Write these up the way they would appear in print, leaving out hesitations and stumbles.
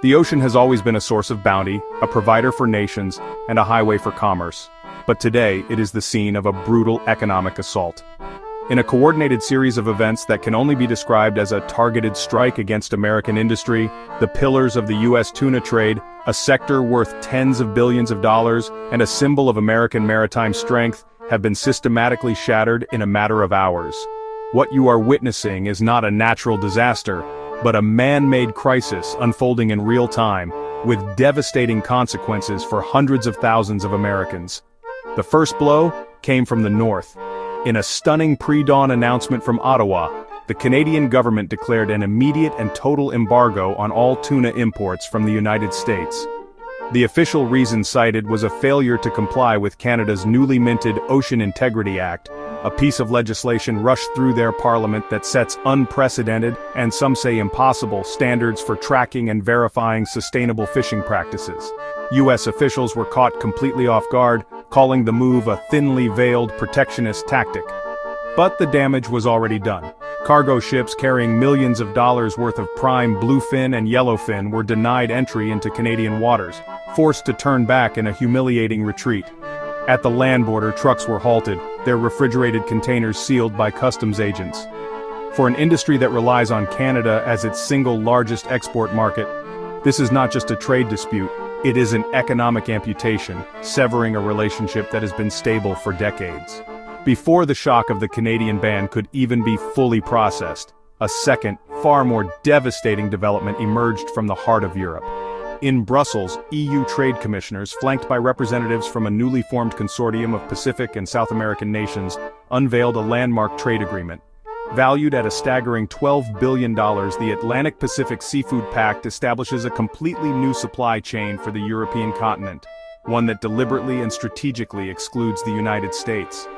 The ocean has always been a source of bounty, a provider for nations, and a highway for commerce. But today, it is the scene of a brutal economic assault. In a coordinated series of events that can only be described as a targeted strike against American industry, the pillars of the U.S. tuna trade, a sector worth tens of billions of dollars and a symbol of American maritime strength, have been systematically shattered in a matter of hours. What you are witnessing is not a natural disaster, but a man-made crisis unfolding in real time, with devastating consequences for hundreds of thousands of Americans. The first blow came from the north. In a stunning pre-dawn announcement from Ottawa, the Canadian government declared an immediate and total embargo on all tuna imports from the United States. The official reason cited was a failure to comply with Canada's newly minted Ocean Integrity Act, a piece of legislation rushed through their parliament that sets unprecedented, and some say impossible, standards for tracking and verifying sustainable fishing practices. U.S. officials were caught completely off guard, calling the move a thinly veiled protectionist tactic. But the damage was already done. Cargo ships carrying millions of dollars worth of prime bluefin and yellowfin were denied entry into Canadian waters, forced to turn back in a humiliating retreat. At the land border, trucks were halted, their refrigerated containers sealed by customs agents. For an industry that relies on Canada as its single largest export market, this is not just a trade dispute, it is an economic amputation, severing a relationship that has been stable for decades. Before the shock of the Canadian ban could even be fully processed, a second, far more devastating development emerged from the heart of Europe. In Brussels, EU trade commissioners, flanked by representatives from a newly formed consortium of Pacific and South American nations, unveiled a landmark trade agreement. Valued at a staggering $12 billion, the Atlantic-Pacific Seafood Pact establishes a completely new supply chain for the European continent, one that deliberately and strategically excludes the United States.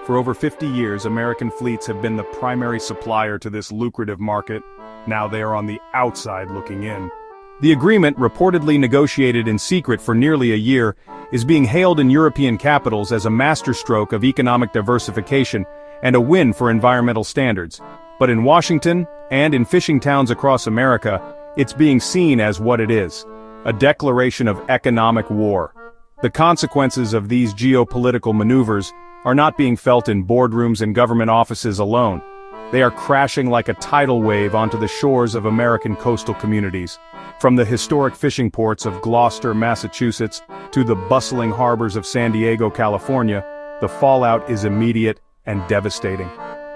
For over 50 years, American fleets have been the primary supplier to this lucrative market. Now they are on the outside looking in. The agreement, reportedly negotiated in secret for nearly a year, is being hailed in European capitals as a masterstroke of economic diversification and a win for environmental standards. But in Washington, and in fishing towns across America, it's being seen as what it is: a declaration of economic war. The consequences of these geopolitical maneuvers are not being felt in boardrooms and government offices alone. They are crashing like a tidal wave onto the shores of American coastal communities. From the historic fishing ports of Gloucester, Massachusetts, to the bustling harbors of San Diego, California, the fallout is immediate and devastating.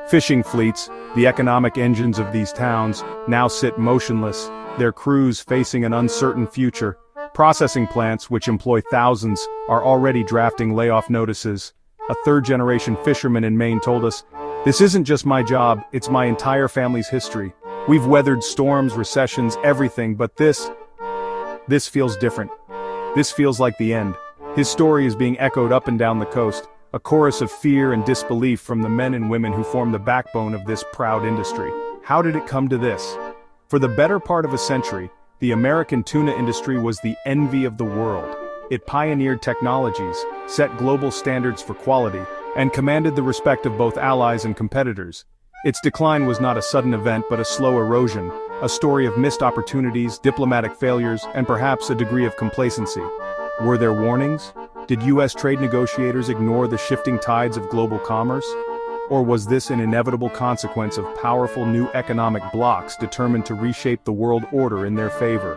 Fishing fleets, the economic engines of these towns, now sit motionless, their crews facing an uncertain future. Processing plants, which employ thousands, are already drafting layoff notices. A third-generation fisherman in Maine told us, "This isn't just my job, it's my entire family's history. We've weathered storms, recessions, everything, but this feels different. This feels like the end." His story is being echoed up and down the coast, a chorus of fear and disbelief from the men and women who form the backbone of this proud industry. How did it come to this? For the better part of a century, the American tuna industry was the envy of the world. It pioneered technologies, set global standards for quality, and commanded the respect of both allies and competitors. Its decline was not a sudden event but a slow erosion, a story of missed opportunities, diplomatic failures, and perhaps a degree of complacency. Were there warnings? Did U.S. trade negotiators ignore the shifting tides of global commerce? Or was this an inevitable consequence of powerful new economic blocs determined to reshape the world order in their favor?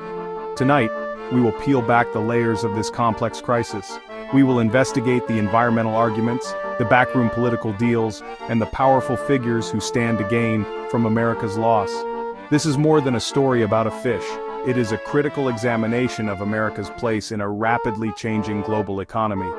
Tonight, we will peel back the layers of this complex crisis. We will investigate the environmental arguments, the backroom political deals, and the powerful figures who stand to gain from America's loss. This is more than a story about a fish. It is a critical examination of America's place in a rapidly changing global economy.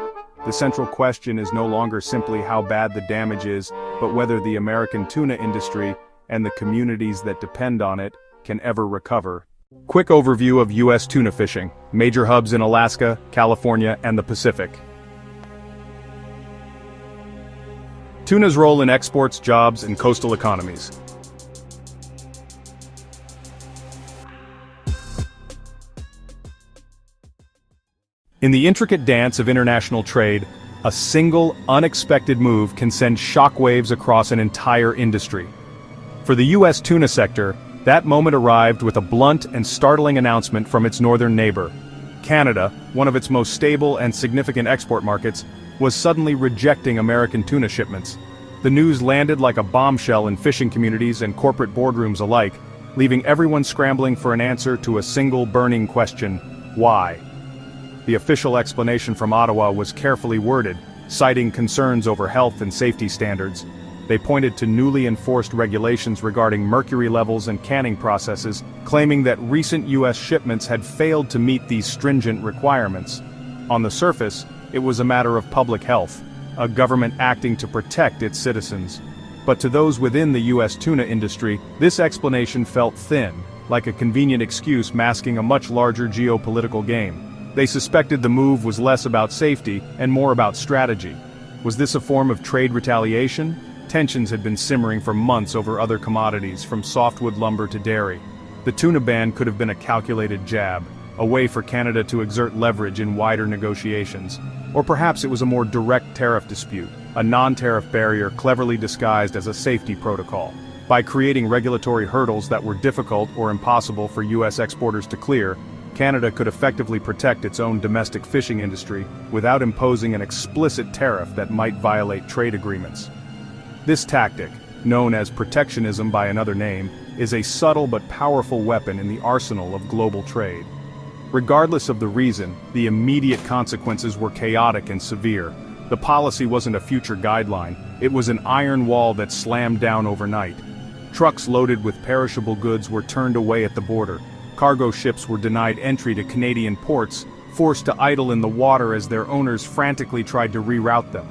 The central question is no longer simply how bad the damage is, but whether the American tuna industry, and the communities that depend on it, can ever recover. Quick overview of U.S. tuna fishing, major hubs in Alaska, California, and the Pacific. Tuna's role in exports, jobs, and coastal economies. In the intricate dance of international trade, a single, unexpected move can send shockwaves across an entire industry. For the U.S. tuna sector, That moment arrived with a blunt and startling announcement from its northern neighbor. Canada, one of its most stable and significant export markets, was suddenly rejecting American tuna shipments. The news landed like a bombshell in fishing communities and corporate boardrooms alike, leaving everyone scrambling for an answer to a single burning question: why? The official explanation from Ottawa was carefully worded, citing concerns over health and safety standards. They pointed to newly enforced regulations regarding mercury levels and canning processes, claiming that recent U.S. shipments had failed to meet these stringent requirements. On the surface, it was a matter of public health, a government acting to protect its citizens. But to those within the U.S. tuna industry, this explanation felt thin, like a convenient excuse masking a much larger geopolitical game. They suspected the move was less about safety and more about strategy. Was this a form of trade retaliation? Tensions had been simmering for months over other commodities, from softwood lumber to dairy. The tuna ban could have been a calculated jab, a way for Canada to exert leverage in wider negotiations. Or perhaps it was a more direct tariff dispute, a non-tariff barrier cleverly disguised as a safety protocol. By creating regulatory hurdles that were difficult or impossible for U.S. exporters to clear, Canada could effectively protect its own domestic fishing industry without imposing an explicit tariff that might violate trade agreements. This tactic, known as protectionism by another name, is a subtle but powerful weapon in the arsenal of global trade. Regardless of the reason, the immediate consequences were chaotic and severe. The policy wasn't a future guideline, it was an iron wall that slammed down overnight. Trucks loaded with perishable goods were turned away at the border. Cargo ships were denied entry to Canadian ports, forced to idle in the water as their owners frantically tried to reroute them.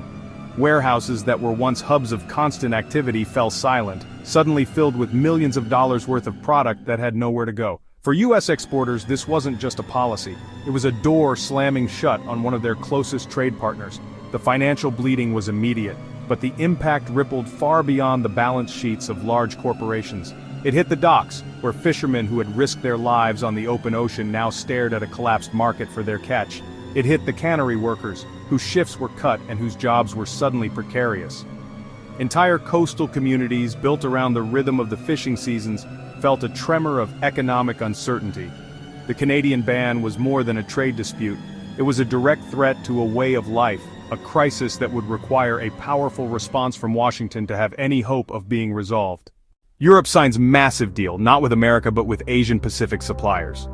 Warehouses that were once hubs of constant activity fell silent, suddenly filled with millions of dollars worth of product that had nowhere to go. For U.S. exporters, this wasn't just a policy. It was a door slamming shut on one of their closest trade partners. The financial bleeding was immediate, but the impact rippled far beyond the balance sheets of large corporations. It hit the docks, where fishermen who had risked their lives on the open ocean now stared at a collapsed market for their catch. It hit the cannery workers, whose shifts were cut and whose jobs were suddenly precarious. Entire coastal communities built around the rhythm of the fishing seasons felt a tremor of economic uncertainty. The Canadian ban was more than a trade dispute. It was a direct threat to a way of life, a crisis that would require a powerful response from Washington to have any hope of being resolved. Europe signs massive deal, not with America but with Asian Pacific suppliers.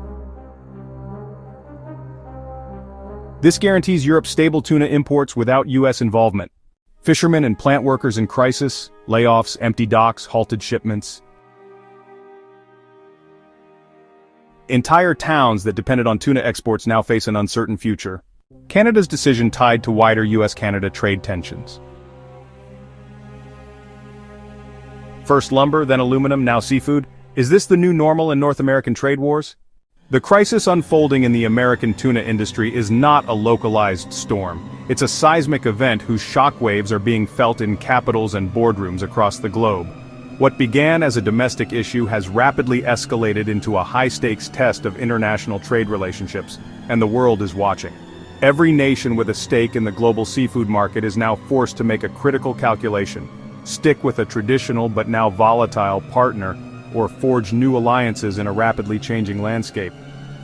This guarantees Europe stable tuna imports without U.S. involvement. Fishermen and plant workers in crisis, layoffs, empty docks, halted shipments. Entire towns that depended on tuna exports now face an uncertain future. Canada's decision tied to wider U.S.-Canada trade tensions. First lumber, then aluminum, now seafood. Is this the new normal in North American trade wars? The crisis unfolding in the American tuna industry is not a localized storm. It's a seismic event whose shockwaves are being felt in capitals and boardrooms across the globe. What began as a domestic issue has rapidly escalated into a high-stakes test of international trade relationships, and the world is watching. Every nation with a stake in the global seafood market is now forced to make a critical calculation: stick with a traditional but now volatile partner, or forge new alliances in a rapidly changing landscape.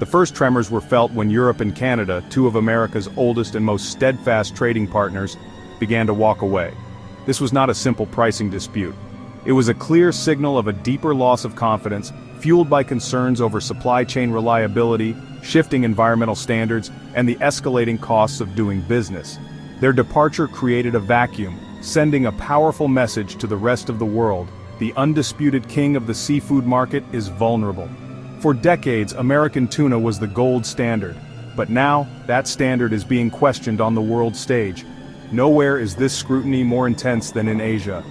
The first tremors were felt when Europe and Canada, two of America's oldest and most steadfast trading partners, began to walk away. This was not a simple pricing dispute. It was a clear signal of a deeper loss of confidence, fueled by concerns over supply chain reliability, shifting environmental standards, and the escalating costs of doing business. Their departure created a vacuum, sending a powerful message to the rest of the world: the undisputed king of the seafood market is vulnerable. For decades, American tuna was the gold standard, but now, that standard is being questioned on the world stage. Nowhere is this scrutiny more intense than in Asia.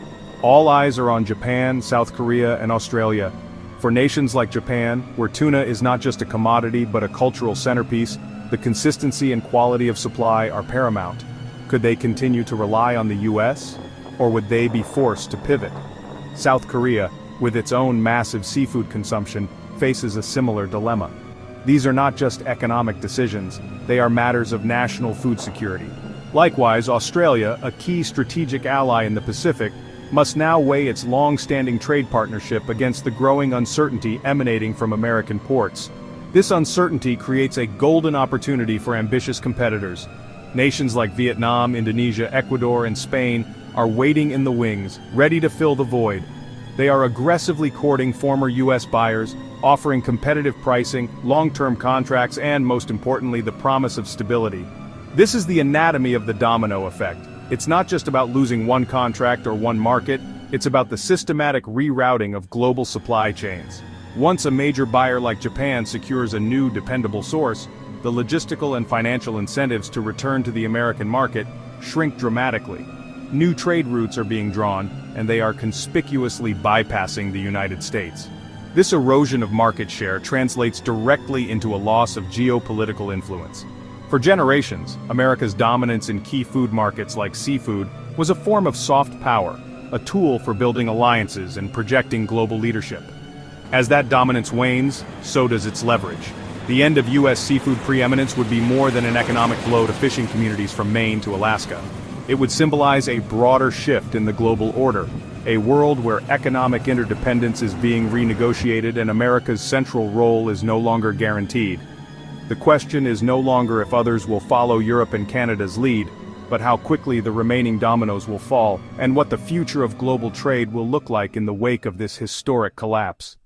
All eyes are on Japan, South Korea, and Australia. For nations like Japan, where tuna is not just a commodity but a cultural centerpiece, the consistency and quality of supply are paramount. Could they continue to rely on the U.S., or would they be forced to pivot? South Korea, with its own massive seafood consumption, faces a similar dilemma. These are not just economic decisions, they are matters of national food security. Likewise, Australia, a key strategic ally in the Pacific, must now weigh its long-standing trade partnership against the growing uncertainty emanating from American ports. This uncertainty creates a golden opportunity for ambitious competitors. Nations like Vietnam, Indonesia, Ecuador, and Spain are waiting in the wings, ready to fill the void. They are aggressively courting former U.S. buyers, offering competitive pricing, long-term contracts, and, most importantly, the promise of stability. This is the anatomy of the domino effect. It's not just about losing one contract or one market, it's about the systematic rerouting of global supply chains. Once a major buyer like Japan secures a new dependable source, the logistical and financial incentives to return to the American market shrink dramatically. New trade routes are being drawn, and they are conspicuously bypassing the United States. This erosion of market share translates directly into a loss of geopolitical influence. For generations, America's dominance in key food markets like seafood was a form of soft power, a tool for building alliances and projecting global leadership. As that dominance wanes, so does its leverage. The end of U.S. seafood preeminence would be more than an economic blow to fishing communities from Maine to Alaska. It would symbolize a broader shift in the global order, a world where economic interdependence is being renegotiated and America's central role is no longer guaranteed. The question is no longer if others will follow Europe and Canada's lead, but how quickly the remaining dominoes will fall, and what the future of global trade will look like in the wake of this historic collapse.